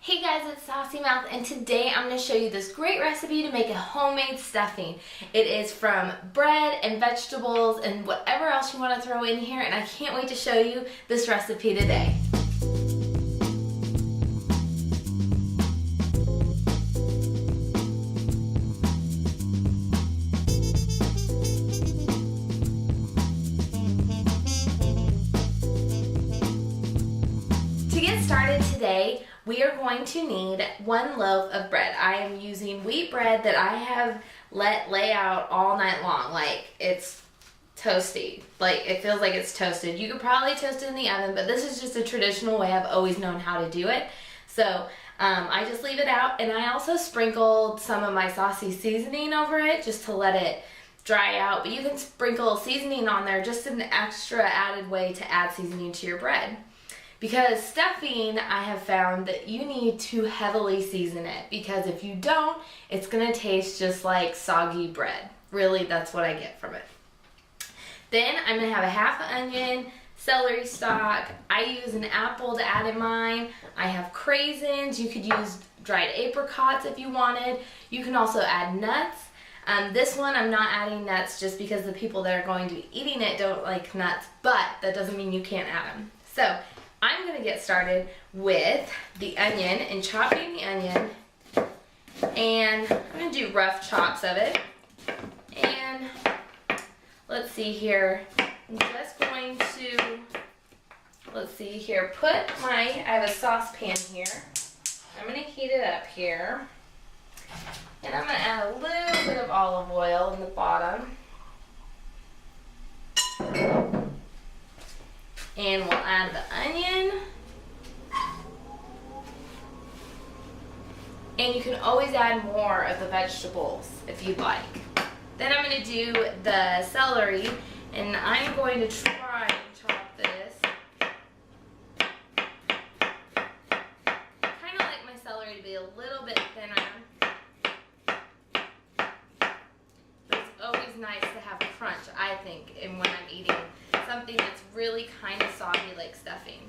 Hey guys, it's Saucy Mouth, and today I'm going to show you this great recipe to make a homemade stuffing. It is from bread and vegetables and whatever else you want to throw in here, and I can't wait to show you this recipe today. To get started today, we are going to need 1 loaf of bread. I am using wheat bread that I have let lay out all night long. Like, it's toasty. Like, it feels like it's toasted. You could probably toast it in the oven, but this is just a traditional way I've always known how to do it. So I just leave it out, and I also sprinkled some of my Saucy seasoning over it just to let it dry out. But you can sprinkle seasoning on there, just an extra added way to add seasoning to your bread. Because stuffing, I have found that you need to heavily season it, because if you don't, it's going to taste just like soggy bread. Really, that's what I get from it. Then I'm going to have a half onion, celery stalk. I use an apple to add in mine. I have craisins. You could use dried apricots if you wanted. You can also add nuts. This one I'm not adding nuts just because the people that are going to be eating it don't like nuts, but that doesn't mean you can't add them. So I'm going to get started with the onion and chopping the onion, and I'm going to do rough chops of it. And let's see here, I'm just going to, I have a saucepan here. I'm going to heat it up here, and I'm going to add a little bit of olive oil in the bottom. And we'll add the onion. And you can always add more of the vegetables if you'd like. Then I'm going to do the celery, and I'm going to try and chop this. Kind of like my celery to be a little bit thinner. But it's always nice to have crunch, I think, and when I'm eating something that's really kind of soggy like stuffing.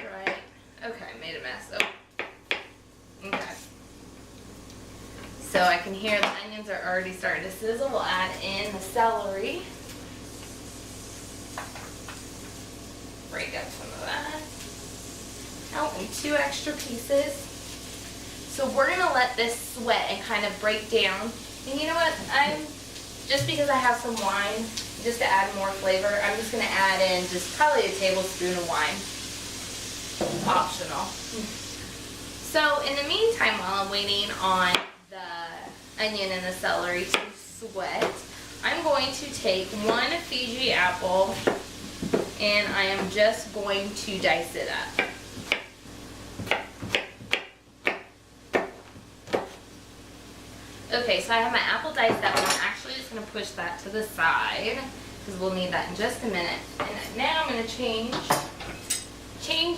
Alright. Okay, I made a mess. Oh. Okay. So I can hear the onions are already starting to sizzle. We'll add in the celery. Break up some of that. Out in 2 extra pieces. So we're going to let this sweat and kind of break down. And you know what? Just because I have some wine, just to add more flavor, I'm just going to add in just probably a tablespoon of wine. Optional. So in the meantime, while I'm waiting on the onion and the celery to sweat, I'm going to take 1 Fiji apple, and I am just going to dice it up. Okay, so I have my apple diced up, and I'm actually just going to push that to the side, because we'll need that in just a minute. And now I'm going to change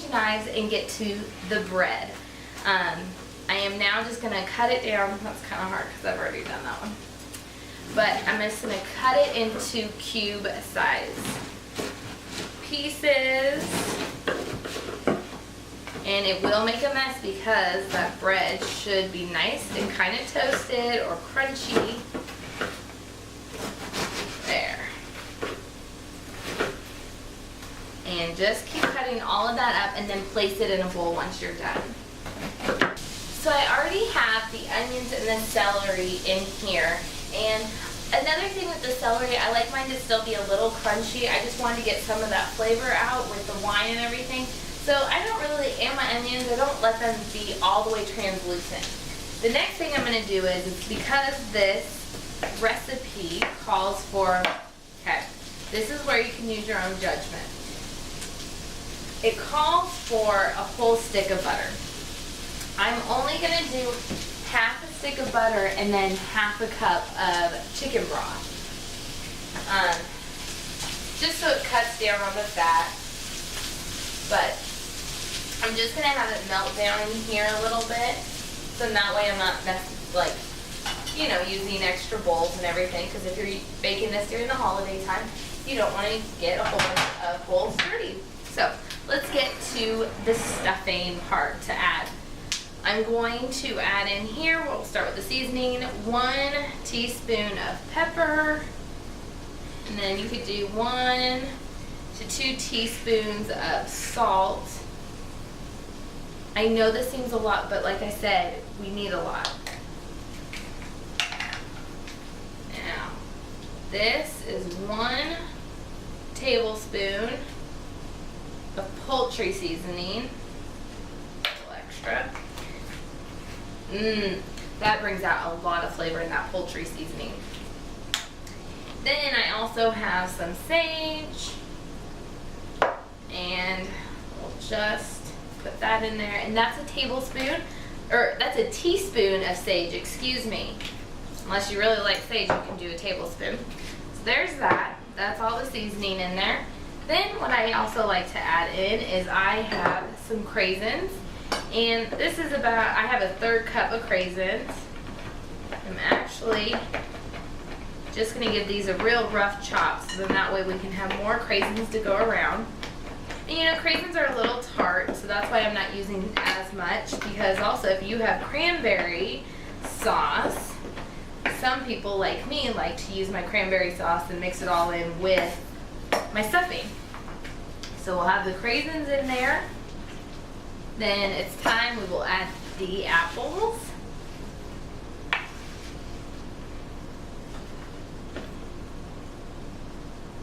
knives and get to the bread. I am now just going to cut it down. That's kind of hard because I've already done that one. But I'm just going to cut it into cube size pieces. And it will make a mess because that bread should be nice and kind of toasted or crunchy. There. And just keep cutting all of that up and then place it in a bowl once you're done. So I already have the onions and the celery in here. And another thing with the celery, I like mine to still be a little crunchy. I just wanted to get some of that flavor out with the wine and everything. So I don't really, and my onions, I don't let them be all the way translucent. The next thing I'm going to do is because this recipe calls for, okay, this is where you can use your own judgment. It calls for a whole stick of butter. I'm only going to do half a stick of butter and then half a cup of chicken broth. Just so it cuts down on the fat. But I'm just going to have it melt down in here a little bit, so that way I'm not using extra bowls and everything, because if you're baking this during the holiday time, you don't want to get a whole bunch of bowls dirty. So let's get to to the stuffing part to add. I'm going to add in here, we'll start with the seasoning, 1 teaspoon of pepper, and then you could do 1 to 2 teaspoons of salt. I know this seems a lot, but like I said, we need a lot. Now, this is 1 tablespoon of poultry seasoning, a little extra. That brings out a lot of flavor in that poultry seasoning. Then I also have some sage, and we'll just put that in there, and that's a tablespoon, or that's a teaspoon of sage, excuse me. Unless you really like sage, you can do a tablespoon. So there's that. That's all the seasoning in there. Then what I also like to add in is I have some craisins, and this is about, I have a 1/3 cup of craisins. I'm actually just going to give these a real rough chop, so then that way we can have more craisins to go around. And you know, craisins are a little tart, so that's why I'm not using as much, because also if you have cranberry sauce, some people like me like to use my cranberry sauce and mix it all in with my stuffing. So we'll have the craisins in there. Then it's time, we will add the apples.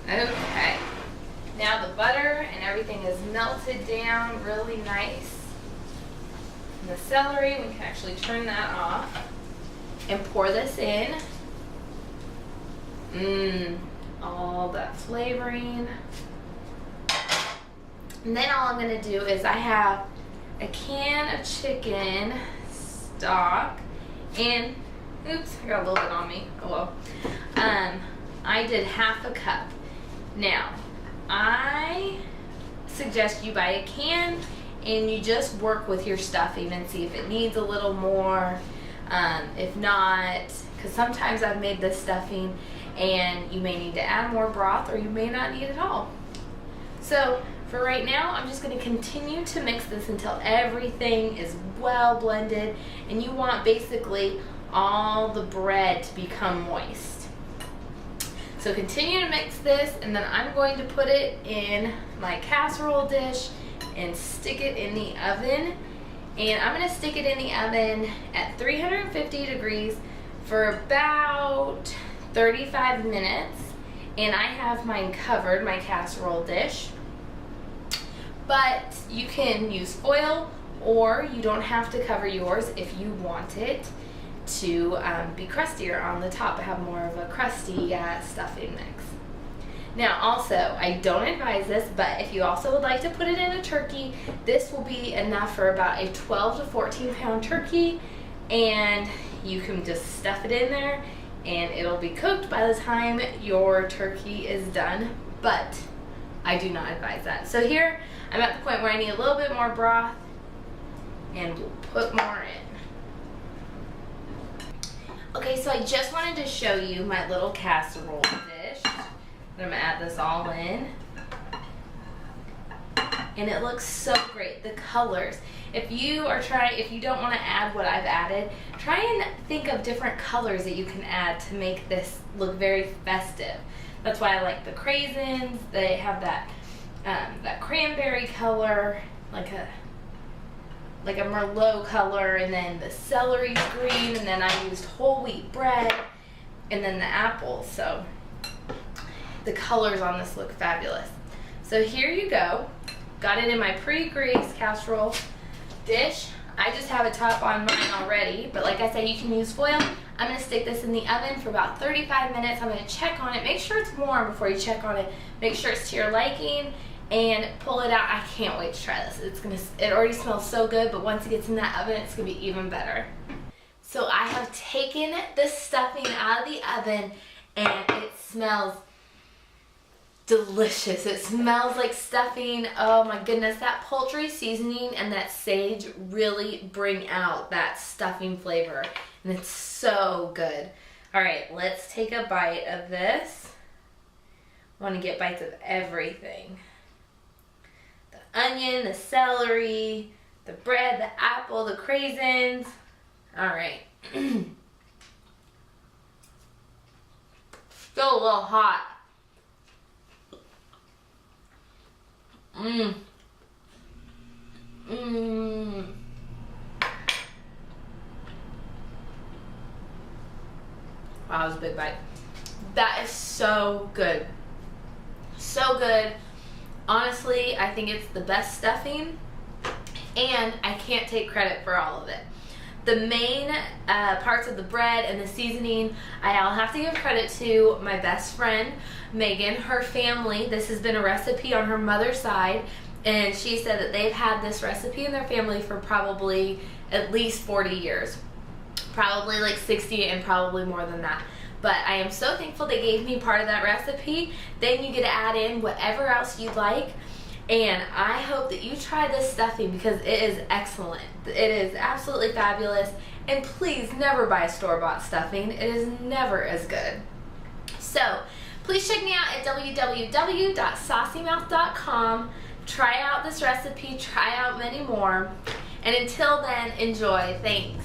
Okay, now the butter and everything is melted down really nice. And the celery, we can actually turn that off and pour this in. All that flavoring. And then all I'm going to do is I have a can of chicken stock, and oops, I got a little bit on me. Oh well. I did 1/2 cup. Now, I suggest you buy a can and you just work with your stuffing and see if it needs a little more. If not, because sometimes I've made this stuffing and you may need to add more broth, or you may not need it all. So for right now, I'm just going to continue to mix this until everything is well blended, and you want basically all the bread to become moist. So continue to mix this, and then I'm going to put it in my casserole dish and stick it in the oven. And I'm going to stick it in the oven at 350 degrees for about 35 minutes. And I have mine covered, my casserole dish. But you can use foil, or you don't have to cover yours if you want it to be crustier on the top, have more of a crusty stuffing mix. Now also, I don't advise this, but if you also would like to put it in a turkey, this will be enough for about a 12 to 14 pound turkey, and you can just stuff it in there and it'll be cooked by the time your turkey is done, but I do not advise that. So here, I'm at the point where I need a little bit more broth, and we'll put more in. Okay, so I just wanted to show you my little casserole dish. I'm gonna add this all in. And it looks so great, the colors. If you don't want to add what I've added, try and think of different colors that you can add to make this look very festive. That's why I like the craisins. They have that cranberry color, like a Merlot color, and then the celery's green, and then I used whole wheat bread, and then the apples. So the colors on this look fabulous. So here you go. Got it in my pre-greased casserole dish. I just have a top on mine already, but like I said, you can use foil. I'm gonna stick this in the oven for about 35 minutes. I'm gonna check on it. Make sure it's warm before you check on it. Make sure it's to your liking, and pull it out. I can't wait to try this. It already smells so good, but once it gets in that oven, it's gonna be even better. So I have taken the stuffing out of the oven, and it smells delicious. It smells like stuffing. Oh my goodness, that poultry seasoning and that sage really bring out that stuffing flavor, and it's so good. All right, let's take a bite of this. I want to get bites of everything. The onion, the celery, the bread, the apple, the craisins. All right. Still a little hot. Mmm. Mmm. Wow, that was a big bite. That is so good. So good. Honestly, I think it's the best stuffing, and I can't take credit for all of it. The main parts of the bread and the seasoning, I'll have to give credit to my best friend, Megan, her family. This has been a recipe on her mother's side, and she said that they've had this recipe in their family for probably at least 40 years. Probably like 60 and probably more than that. But I am so thankful they gave me part of that recipe. Then you get to add in whatever else you'd like. And I hope that you try this stuffing because it is excellent. It is absolutely fabulous. And please never buy store-bought stuffing. It is never as good. So please check me out at www.saucymouth.com. Try out this recipe. Try out many more. And until then, enjoy. Thanks.